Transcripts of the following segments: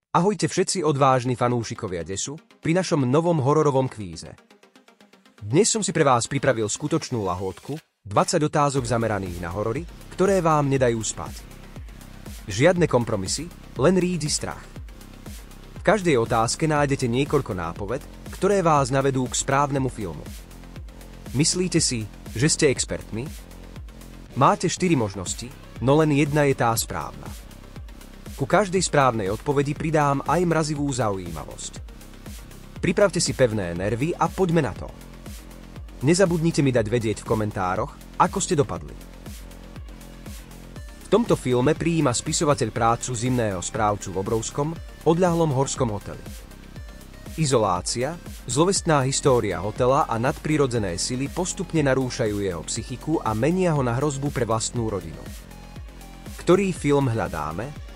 Ahojte všetci odvážni fanúšikovia desu pri našom novom hororovom kvíze. Dnes som si pre vás pripravil skutočnú lahôdku, 20 otázok zameraných na horory, ktoré vám nedajú spať. Žiadne kompromisy, len rídzi strach. V každej otázke nájdete niekoľko nápoved, ktoré vás navedú k správnemu filmu. Myslíte si, že ste expertmi? Máte 4 možnosti, no len jedna je tá správna. Ku každej správnej odpovedi pridám aj mrazivú zaujímavosť. Pripravte si pevné nervy a poďme na to. Nezabudnite mi dať vedieť v komentároch, ako ste dopadli. V tomto filme prijíma spisovateľ prácu zimného správcu v obrovskom, odľahlom horskom hoteli. Izolácia, zlovestná história hotela a nadprirodzené sily postupne narúšajú jeho psychiku a menia ho na hrozbu pre vlastnú rodinu. Ktorý film hľadáme?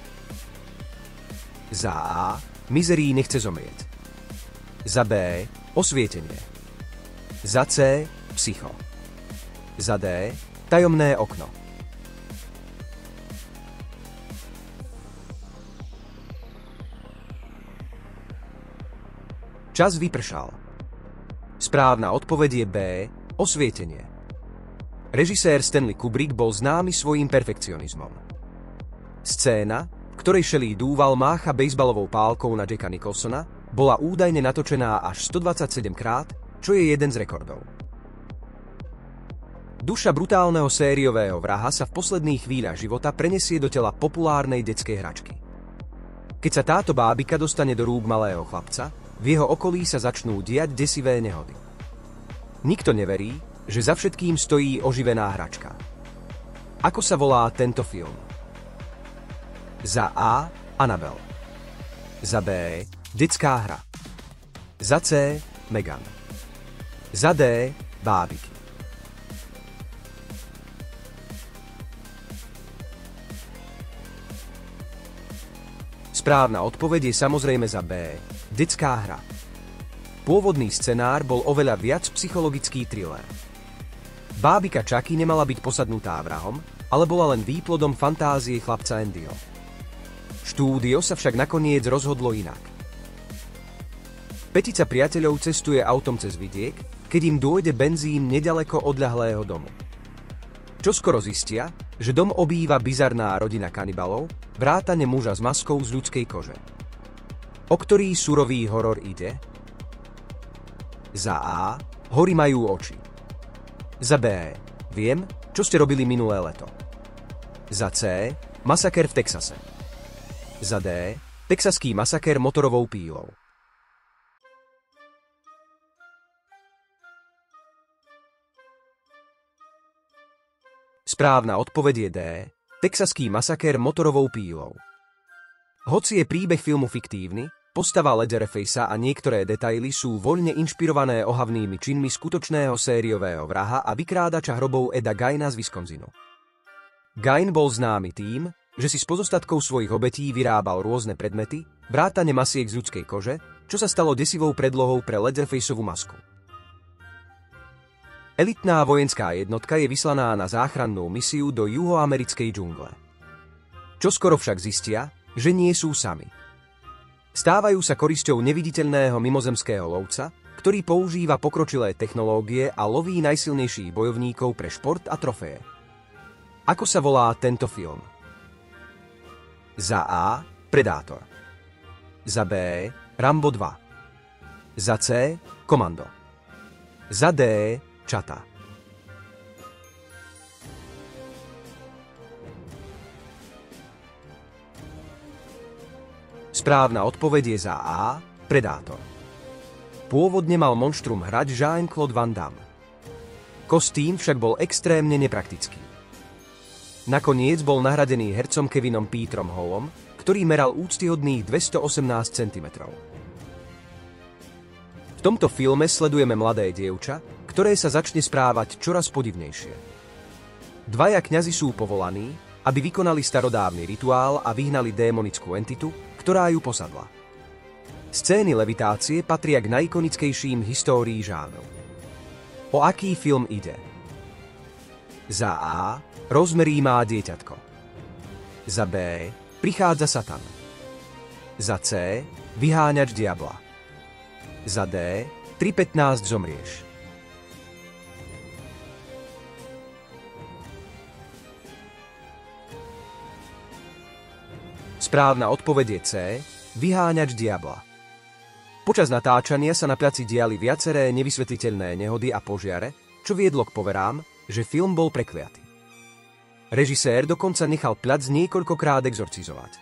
Za A. Mizery nechce zomrieť. Za B. Osvietenie. Za C. Psycho. Za D. Tajomné okno. Čas vypršal. Správna odpoveď je B. Osvietenie. Režisér Stanley Kubrick bol známy svojím perfekcionizmom. Scéna, v ktorej Shelley Duvall mácha bejzbalovou pálkou na Jacka Nicholsona, bola údajne natočená až 127 krát, čo je jeden z rekordov. Duša brutálneho sériového vraha sa v posledných chvíľach života prenesie do tela populárnej detskej hračky. Keď sa táto bábika dostane do rúk malého chlapca, v jeho okolí sa začnú diať desivé nehody. Nikto neverí, že za všetkým stojí oživená hračka. Ako sa volá tento film? Za A. Annabelle. Za B. Detská hra. Za C. Megan. Za D. Bábiky. Správna odpoveď je samozrejme za B. Detská hra. Pôvodný scenár bol oveľa viac psychologický thriller. Bábika Chucky nemala byť posadnutá vrahom, ale bola len výplodom fantázie chlapca Andyho. Štúdio sa však nakoniec rozhodlo inak. Petica priateľov cestuje autom cez vidiek, keď im dôjde benzín neďaleko odľahlého domu. Čoskoro zistia, že dom obýva bizarná rodina kanibalov, vrátane muža s maskou z ľudskej kože. O ktorý surový horor ide? Za A. Hory majú oči. Za B. Viem, čo ste robili minulé leto. Za C. Masaker v Texase. Za D. Texaský masaker motorovou pílou. Správna odpoveď je D. Texaský masaker motorovou pílou. Hoci je príbeh filmu fiktívny, postava Leatherface'a a niektoré detaily sú voľne inšpirované ohavnými činmi skutočného sériového vraha a vykrádača hrobov Eda Geina z Wisconsinu. Gein bol známy tým, že si z pozostatkov svojich obetí vyrábal rôzne predmety, vrátane masiek z ľudskej kože, čo sa stalo desivou predlohou pre Leatherfaceovú masku. Elitná vojenská jednotka je vyslaná na záchrannú misiu do juhoamerickej džungle. Čoskoro však zistia, že nie sú sami. Stávajú sa korisťou neviditeľného mimozemského lovca, ktorý používa pokročilé technológie a loví najsilnejších bojovníkov pre šport a trofeje. Ako sa volá tento film? Za A. Predátor. Za B. Rambo 2. Za C. Komando. Za D. Čata. Správna odpoveď je za A. Predátor. Pôvodne mal monštrum hrať Jean-Claude Van Damme. Kostým však bol extrémne nepraktický. Nakoniec bol nahradený hercom Kevinom Petrom Hallom, ktorý meral úctyhodných 218 cm. V tomto filme sledujeme mladé dievča, ktoré sa začne správať čoraz podivnejšie. Dvaja kňazi sú povolaní, aby vykonali starodávny rituál a vyhnali démonickú entitu, ktorá ju posadla. Scény levitácie patria k najikonickejším histórií žánru. O aký film ide? Za A. Rosemary má dieťatko. Za B. Prichádza Satan. Za C. Vyháňač diabla. Za D. 3:15 zomrieš. Správna odpoveď je C. Vyháňač diabla. Počas natáčania sa na placi diali viaceré nevysvetliteľné nehody a požiare, čo viedlo k poverám, že film bol prekliatý. Režisér dokonca nechal plac niekoľkokrát exorcizovať.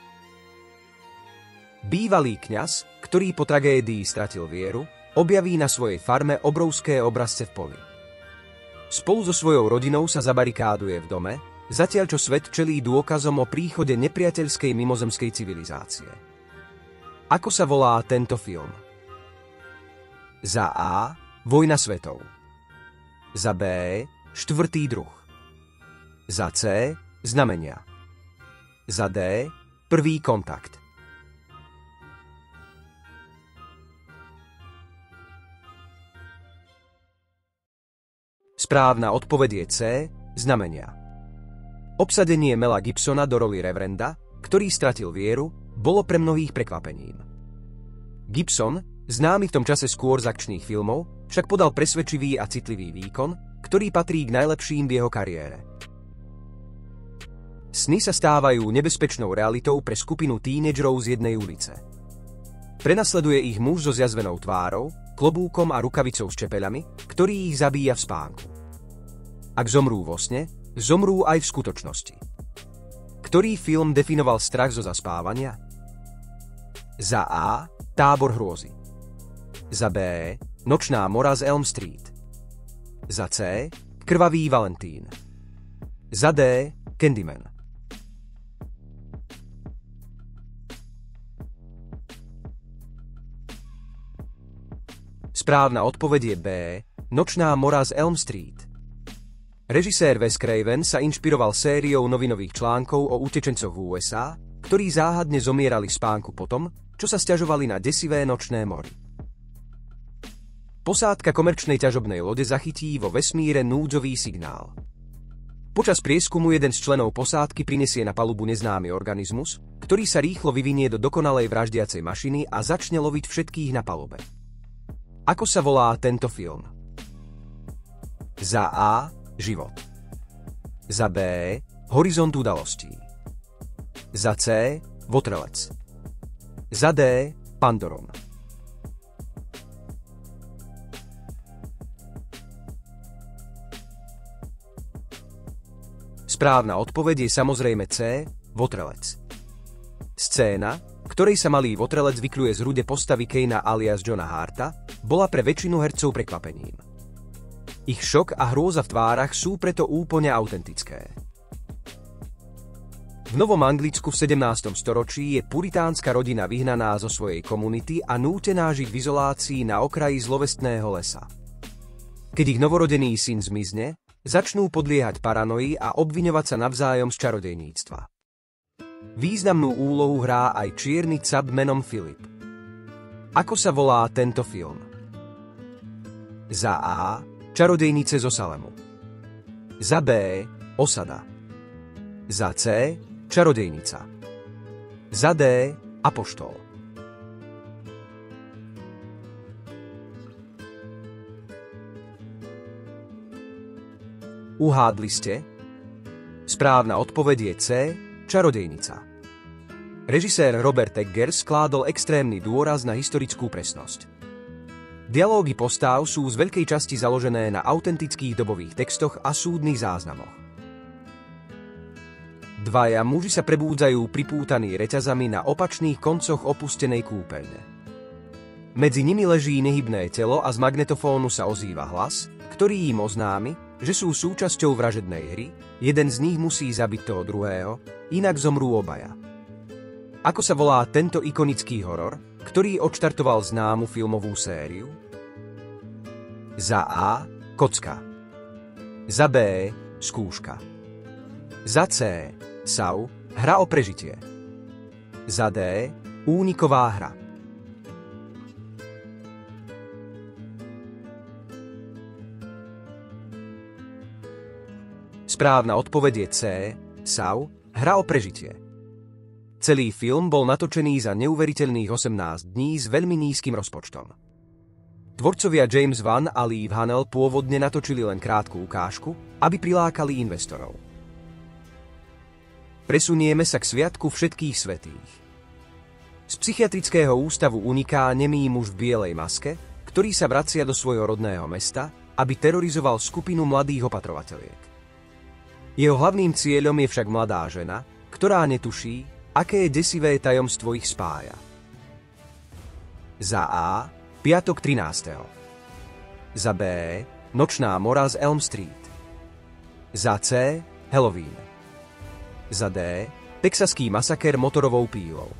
Bývalý kňaz, ktorý po tragédii stratil vieru, objaví na svojej farme obrovské obrazce v poli. Spolu so svojou rodinou sa zabarikáduje v dome, zatiaľ čo svet čelí dôkazom o príchode nepriateľskej mimozemskej civilizácie. Ako sa volá tento film? Za A. Vojna svetov. Za B. Štvrtý druh. Za C. Znamenia. Za D. Prvý kontakt. Správna odpoveď je C. Znamenia. Obsadenie Mela Gibsona do roli reverenda, ktorý stratil vieru, bolo pre mnohých prekvapením. Gibson, známy v tom čase skôr z akčných filmov, však podal presvedčivý a citlivý výkon, ktorý patrí k najlepším v jeho kariére. Sny sa stávajú nebezpečnou realitou pre skupinu tínedžerov z jednej ulice. Prenasleduje ich muž so zjazvenou tvárou, klobúkom a rukavicou s čepeľami, ktorý ich zabíja v spánku. Ak zomrú vo sne, zomrú aj v skutočnosti. Ktorý film definoval strach zo zaspávania? Za A. Tábor hrôzy. Za B. Nočná mora z Elm Street. Za C. Krvavý Valentín. Za D. Candyman. Správna odpoveď je B. Nočná mora z Elm Street. Režisér Wes Craven sa inšpiroval sériou novinových článkov o utečencoch v USA, ktorí záhadne zomierali v spánku potom, čo sa sťažovali na desivé nočné mory. Posádka komerčnej ťažobnej lode zachytí vo vesmíre núdzový signál. Počas prieskumu jeden z členov posádky prinesie na palubu neznámy organizmus, ktorý sa rýchlo vyvinie do dokonalej vraždiacej mašiny a začne loviť všetkých na palube. Ako sa volá tento film? Za A. Život. Za B. Horizont udalostí. Za C. Votrelec. Za D. Pandoron. Správna odpoveď je samozrejme C. Votrelec. Scéna, ktorej sa malý votrelec vykľuje z hrude postavy Kejna alias Johna Harta, bola pre väčšinu hercov prekvapením. Ich šok a hrôza v tvárach sú preto úplne autentické. V Novom Anglicku v 17. storočí je puritánska rodina vyhnaná zo svojej komunity a nútená žiť v izolácii na okraji zlovestného lesa. Keď ich novorodený syn zmizne, začnú podliehať paranoji a obviňovať sa navzájom z čarodejníctva. Významnú úlohu hrá aj čierny cap menom Filip. Ako sa volá tento film? Za A. Čarodejnice zo Salemu. Za B. Osada. Za C. Čarodejnica. Za D. Apoštol. Uhádli ste? Správna odpoveď je C. Čarodejnica. Režisér Robert Eggers skládol extrémny dôraz na historickú presnosť. Dialógy postáv sú z veľkej časti založené na autentických dobových textoch a súdnych záznamoch. Dvaja muži sa prebúdzajú pripútaní reťazami na opačných koncoch opustenej kúpeľne. Medzi nimi leží nehybné telo a z magnetofónu sa ozýva hlas, ktorý im oznámi, že sú súčasťou vražednej hry, jeden z nich musí zabiť toho druhého, inak zomrú obaja. Ako sa volá tento ikonický horor, ktorý odštartoval známu filmovú sériu? Za A. Kocka. Za B. Skúška. Za C. Saw. Hra o prežitie. Za D. Úniková hra. Správna odpoveď je C. Saw. Hra o prežitie. Celý film bol natočený za neuveriteľných 18 dní s veľmi nízkym rozpočtom. Tvorcovia James Wan a Lee Hanel pôvodne natočili len krátku ukážku, aby prilákali investorov. Presunieme sa k sviatku všetkých svätých. Z psychiatrického ústavu uniká nemý muž v bielej maske, ktorý sa vracia do svojho rodného mesta, aby terorizoval skupinu mladých opatrovateľiek. Jeho hlavným cieľom je však mladá žena, ktorá netuší, aké desivé tajomstvo ich spája. Za A. Piatok 13. Za B. Nočná mora z Elm Street. Za C. Halloween. Za D. Texaský masaker motorovou pílou.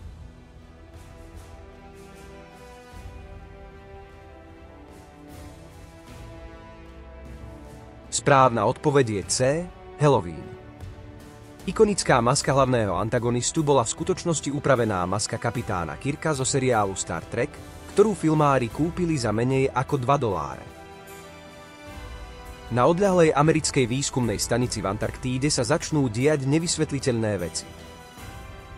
Správna odpoveď je C. Halloween. Ikonická maska hlavného antagonistu bola v skutočnosti upravená maska kapitána Kirka zo seriálu Star Trek, ktorú filmári kúpili za menej ako $2. Na odľahlej americkej výskumnej stanici v Antarktíde sa začnú diať nevysvetliteľné veci.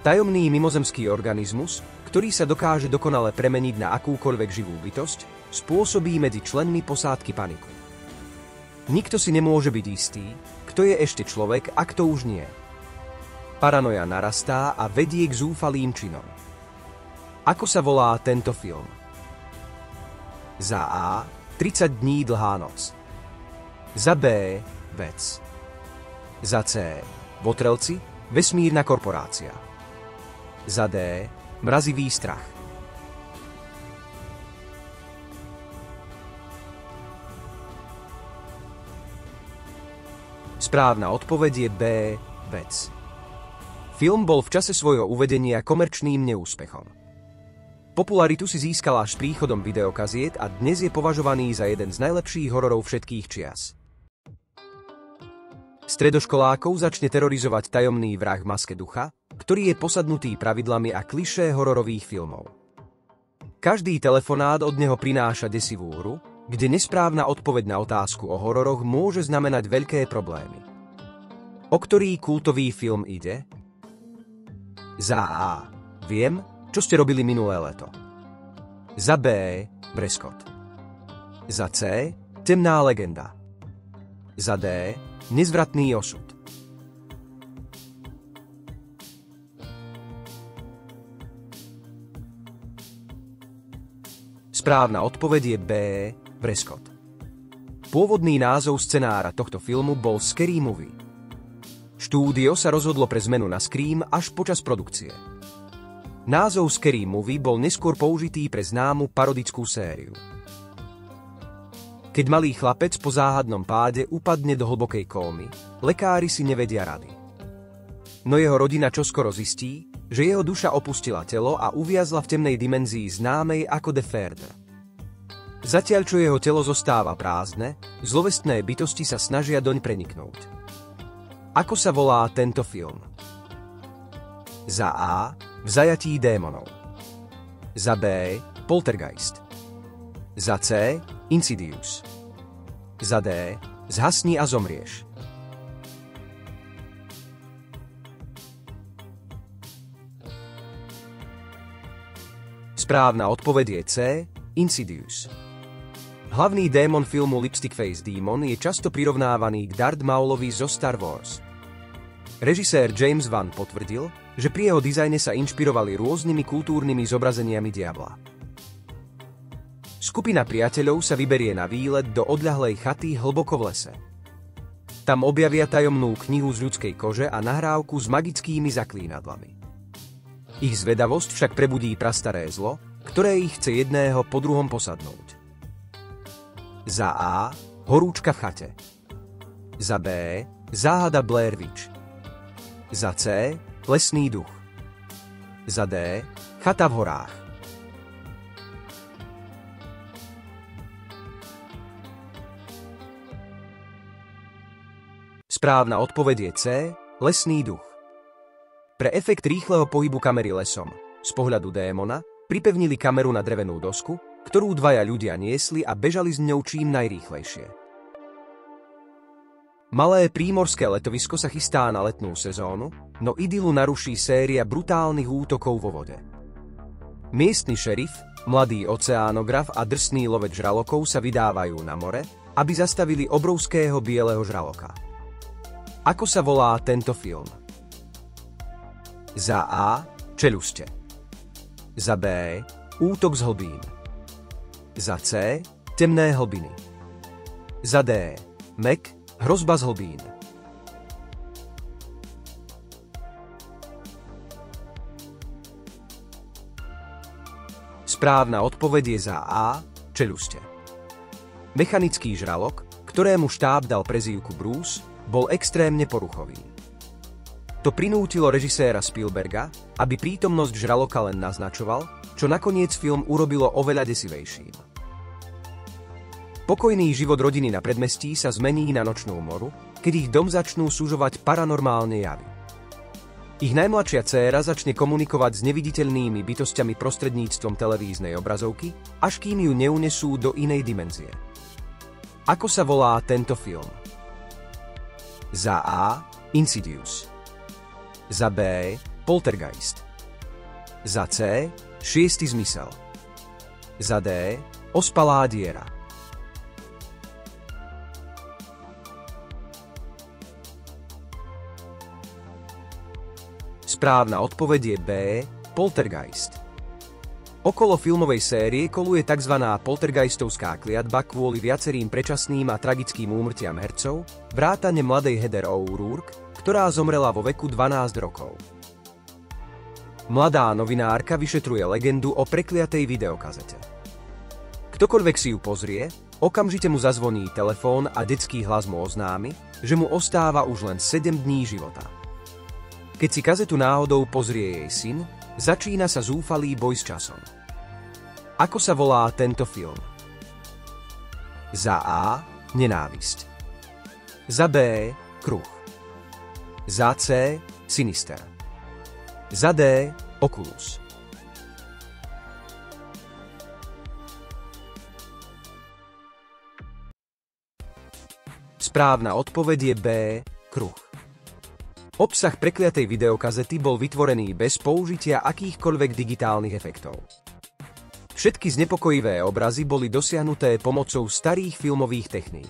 Tajomný mimozemský organizmus, ktorý sa dokáže dokonale premeniť na akúkoľvek živú bytosť, spôsobí medzi členmi posádky paniku. Nikto si nemôže byť istý, kto je ešte človek a kto už nie. Paranoja narastá a vedie k zúfalým činom. Ako sa volá tento film? Za A. 30 dní dlhá noc. Za B. Vec. Za C. Votrelci. Vesmírna korporácia. Za D. Mrazivý strach. Správna odpoveď je B. Vec. Film bol v čase svojho uvedenia komerčným neúspechom. Popularitu si získal až s príchodom videokaziet a dnes je považovaný za jeden z najlepších hororov všetkých čias. Stredoškolákov začne terorizovať tajomný vrah v maske ducha, ktorý je posadnutý pravidlami a klišé hororových filmov. Každý telefonát od neho prináša desivú hru, kde nesprávna odpoveď na otázku o hororoch môže znamenať veľké problémy. O ktorý kultový film ide? Za A. Viem, čo ste robili minulé leto. Za B. Breskot. Za C. Temná legenda. Za D. Nezvratný osud. Správna odpoveď je B. Breskot. Pôvodný názov scenára tohto filmu bol Scary Movie. Štúdio sa rozhodlo pre zmenu na Scream až počas produkcie. Názov Scary Movie bol neskôr použitý pre známu parodickú sériu. Keď malý chlapec po záhadnom páde upadne do hlbokej kómy, lekári si nevedia rady. No jeho rodina čoskoro zistí, že jeho duša opustila telo a uviazla v temnej dimenzii známej ako The Further. Zatiaľ čo jeho telo zostáva prázdne, zlovestné bytosti sa snažia doň preniknúť. Ako sa volá tento film? Za A. V zajatí démonov. Za B. Poltergeist. Za C. Insidious. Za D. Zhasni a zomrieš. Správna odpoveď je C. Insidious. Hlavný démon filmu Lipstick Face Demon je často prirovnávaný k Darth Maulovi zo Star Wars. Režisér James Wan potvrdil, že pri jeho dizajne sa inšpirovali rôznymi kultúrnymi zobrazeniami diabla. Skupina priateľov sa vyberie na výlet do odľahlej chaty hlboko v lese. Tam objavia tajomnú knihu z ľudskej kože a nahrávku s magickými zaklínadlami. Ich zvedavosť však prebudí prastaré zlo, ktoré ich chce jedného po druhom posadnúť. Za A. Horúčka v chate. Za B. Záhada Blair Witch. Za C. Lesný duch. Za D. Chata v horách. Správna odpoveď je C. Lesný duch. Pre efekt rýchleho pohybu kamery lesom z pohľadu démona pripevnili kameru na drevenú dosku, ktorú dvaja ľudia niesli a bežali s ňou čím najrýchlejšie. Malé prímorské letovisko sa chystá na letnú sezónu, no idylu naruší séria brutálnych útokov vo vode. Miestny šerif, mladý oceánograf a drsný lovec žralokov sa vydávajú na more, aby zastavili obrovského bieleho žraloka. Ako sa volá tento film? Za A. Čeľuste. Za B. Útok z hlbín. Za C. Temné hlbiny. Za D. Meg. Hrozba z hlbín. Správna odpoveď je za A. Čeľuste. Mechanický žralok, ktorému štáb dal prezývku Bruce, bol extrémne poruchový. To prinútilo režiséra Spielberga, aby prítomnosť žraloka len naznačoval, čo nakoniec film urobilo oveľa desivejším. Pokojný život rodiny na predmestí sa zmení na nočnú moru, keď ich dom začnú sužovať paranormálne javy. Ich najmladšia dcéra začne komunikovať s neviditeľnými bytosťami prostredníctvom televíznej obrazovky, až kým ju neunesú do inej dimenzie. Ako sa volá tento film? Za A. Insidious. Za B. Poltergeist. Za C. Šiestý zmysel. Za D. Ospalá diera. Správna odpoveď je B. Poltergeist. Okolo filmovej série koluje tzv. Poltergeistovská kliatba kvôli viacerým predčasným a tragickým úmrtiam hercov, vrátane mladej Heather O'Rourke, ktorá zomrela vo veku 12 rokov. Mladá novinárka vyšetruje legendu o prekliatej videokazete. Ktokoľvek si ju pozrie, okamžite mu zazvoní telefón a detský hlas mu oznámi, že mu ostáva už len 7 dní života. Keď si kazetu náhodou pozrie jej syn, začína sa zúfalý boj s časom. Ako sa volá tento film? Za A. Nenávisť. Za B. Kruh. Za C. Sinister. Za D. Oculus. Správna odpoveď je B. Kruh. Obsah prekliatej videokazety bol vytvorený bez použitia akýchkoľvek digitálnych efektov. Všetky znepokojivé obrazy boli dosiahnuté pomocou starých filmových techník.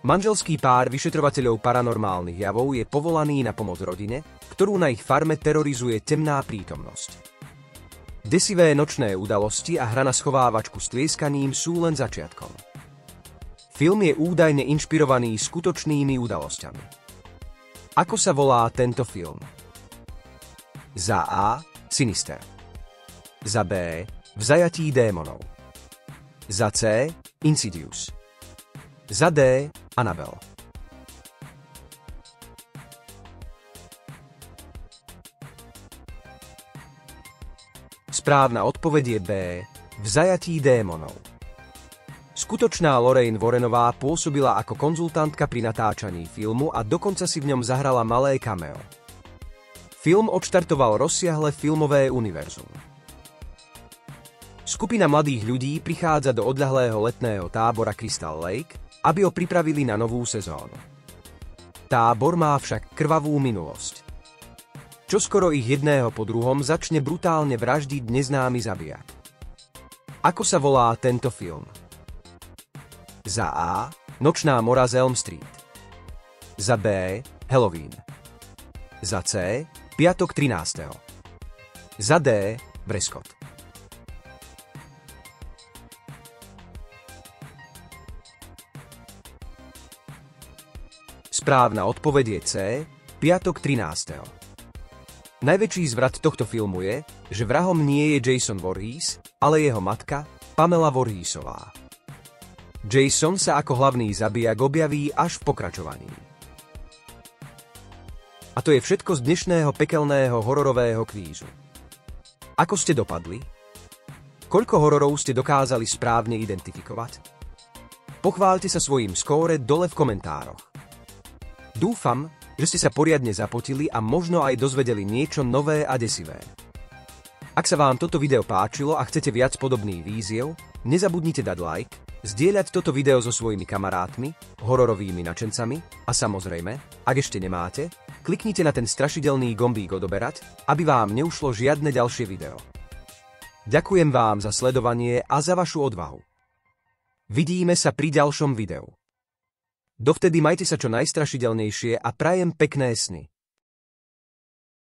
Manželský pár vyšetrovateľov paranormálnych javov je povolaný na pomoc rodine, ktorú na ich farme terorizuje temná prítomnosť. Desivé nočné udalosti a hra na schovávačku s tlieskaním sú len začiatkom. Film je údajne inšpirovaný skutočnými udalosťami. Ako sa volá tento film? Za A. Sinister. Za B. V zajatí démonov. Za C. Insidious. Za D. Annabelle. Správna odpoveď je B. V zajatí démonov. Skutočná Lorraine Warrenová pôsobila ako konzultantka pri natáčaní filmu a dokonca si v ňom zahrala malé cameo. Film odštartoval rozsiahle filmové univerzum. Skupina mladých ľudí prichádza do odľahlého letného tábora Crystal Lake, aby ho pripravili na novú sezónu. Tábor má však krvavú minulosť. Čoskoro ich jedného po druhom začne brutálne vraždiť neznámy zabijak. Ako sa volá tento film? Za A. Nočná mora z Elm Street. Za B. Halloween. Za C. Piatok 13. Za D. Prescott. Správna odpoveď je C. Piatok 13. Najväčší zvrat tohto filmu je, že vrahom nie je Jason Voorhees, ale jeho matka Pamela Voorheesová. Jason sa ako hlavný zabijak objaví až v pokračovaní. A to je všetko z dnešného pekelného hororového kvízu. Ako ste dopadli? Koľko hororov ste dokázali správne identifikovať? Pochváľte sa svojím skóre dole v komentároch. Dúfam, že ste sa poriadne zapotili a možno aj dozvedeli niečo nové a desivé. Ak sa vám toto video páčilo a chcete viac podobných víziev, nezabudnite dať like, zdieľať toto video so svojimi kamarátmi, hororovými nadšencami a samozrejme, ak ešte nemáte, kliknite na ten strašidelný gombík odoberať, aby vám neušlo žiadne ďalšie video. Ďakujem vám za sledovanie a za vašu odvahu. Vidíme sa pri ďalšom videu. Dovtedy majte sa čo najstrašidelnejšie a prajem pekné sny.